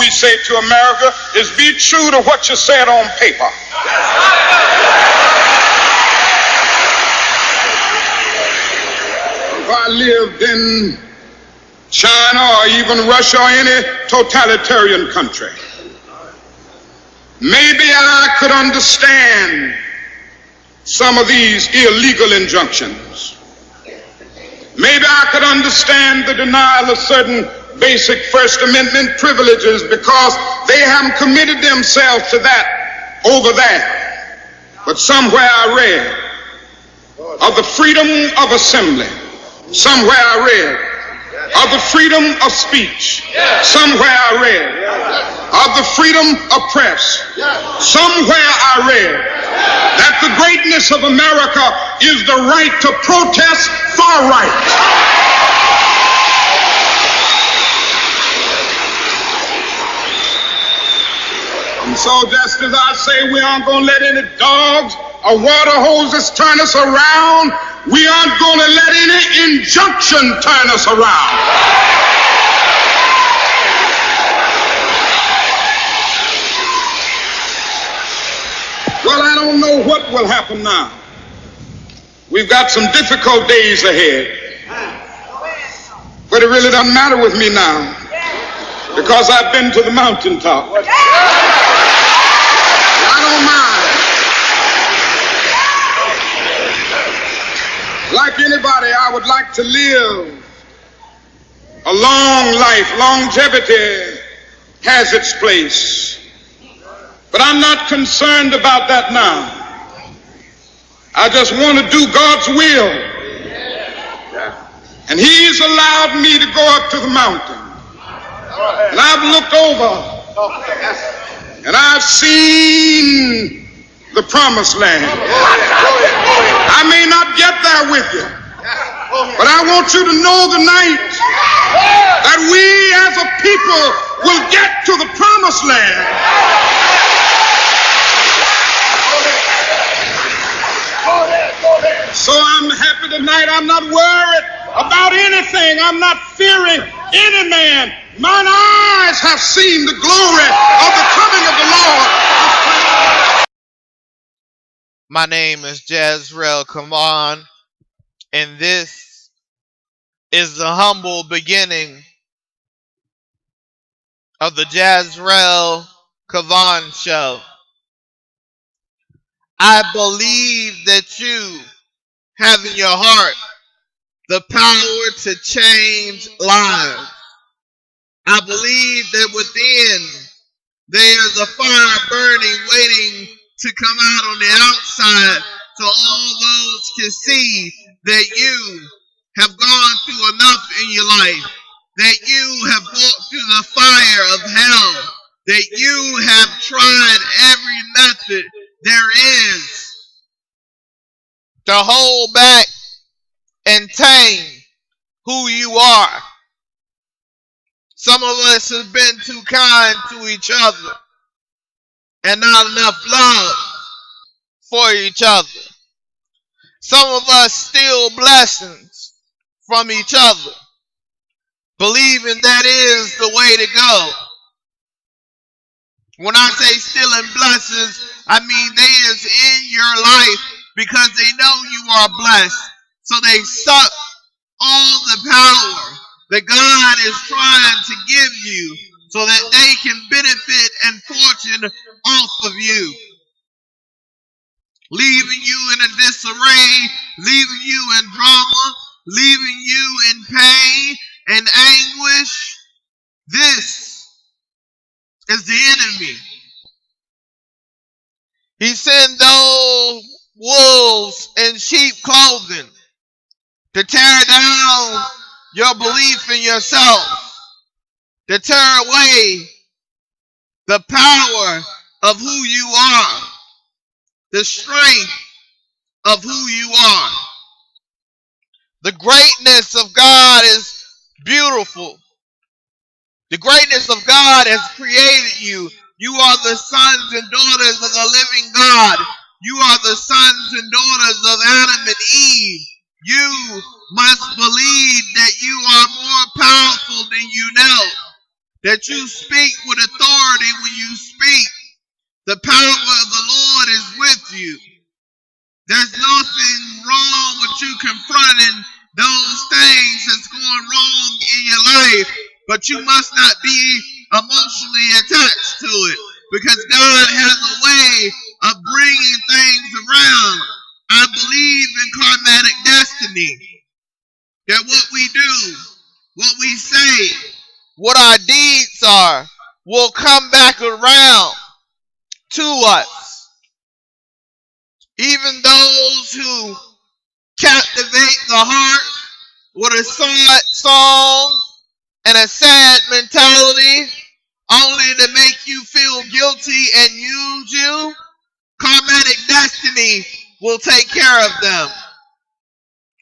we say to America is be true to what you said on paper. If I lived in China or even Russia or any totalitarian country, maybe I could understand some of these illegal injunctions. Maybe I could understand the denial of certain basic First Amendment privileges because they haven't committed themselves to that over there. But somewhere I read of the freedom of assembly. Somewhere I read of the freedom of speech. Somewhere I read of the freedom of press. Somewhere I read that the greatness of America is the right to protest far right. And so just as I say we aren't going to let any dogs or water hoses turn us around, we aren't going to let any injunction turn us around. Well, I don't know what will happen now. We've got some difficult days ahead. But it really doesn't matter with me now because I've been to the mountaintop. I don't mind. Like anybody, I would like to live a long life. Longevity has its place. But I'm not concerned about that now. I just want to do God's will. And He's allowed me to go up to the mountain. And I've looked over and I've seen the promised land. I may not get there with you, but I want you to know tonight that we as a people will get to the promised land. So I'm happy tonight. I'm not worried about anything. I'm not fearing any man. Mine eyes have seen the glory of the coming of the Lord. My name is Jazrel Cavon, and this is the humble beginning of the Jazrel Cavon Show. I believe that you have in your heart the power to change lives. I believe that within there's a fire burning, waiting to come out on the outside so all those can see that you have gone through enough in your life, that you have walked through the fire of hell, that you have tried every method there is to hold back and tame who you are. Some of us have been too kind to each other and not enough love for each other. Some of us steal blessings from each other, believing that is the way to go. When I say stealing blessings, I mean they is in your life because they know you are blessed. So they suck all the power that God is trying to give you so that they can benefit and fortune off of you. Leaving you in a disarray, leaving you in drama, leaving you in pain and anguish. This is the enemy. He sent those wolves in sheep clothing to tear down your belief in yourself, to tear away the power of who you are, the strength of who you are. The greatness of God is beautiful. The greatness of God has created you. You are the sons and daughters of the living God. You are the sons and daughters of Adam and Eve. You must believe that you are more powerful than you know, that you speak with authority when you speak. The power of the Lord is with you. There's nothing wrong with you confronting those things that's going wrong in your life, but you must not be emotionally attached to it, because God has a way of bringing things around. I believe in karmatic destiny, that what we do, what we say, what our deeds are, will come back around to us. Even those who captivate the heart with a sad song and a sad mentality, only to make you feel guilty and use you, karmatic destiny will take care of them.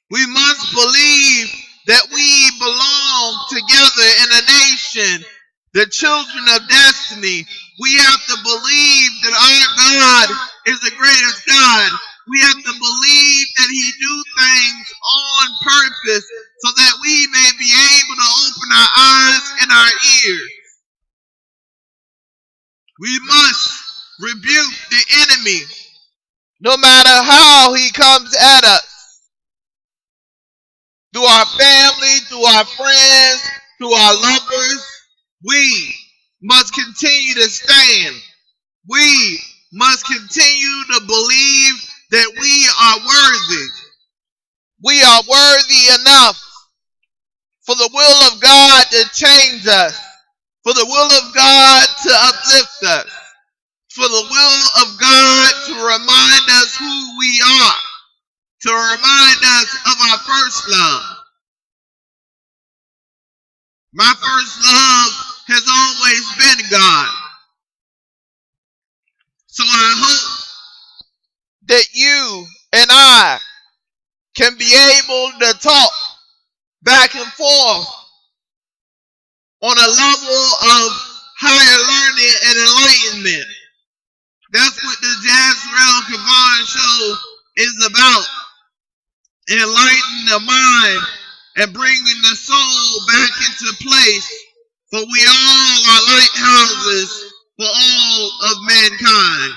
We must believe that we belong together in a nation, the children of destiny. We have to believe that our God is the greatest God. We have to believe that He do things on purpose so that we may be able to open our eyes and our ears. We must rebuke the enemy no matter how he comes at us. Through our family, through our friends, through our lovers, we must continue to stand. We must continue to believe that we are worthy. We are worthy enough for the will of God to change us, for the will of God to uplift us, for the will of God to remind us who we are, to remind us of our first love. My first love has always been God. So I hope that you and I can be able to talk back and forth on a level of higher learning and enlightenment. That's what the Jazrel Cavon show is about. Enlightening the mind and bringing the soul back into place. For we all are lighthouses for all of mankind.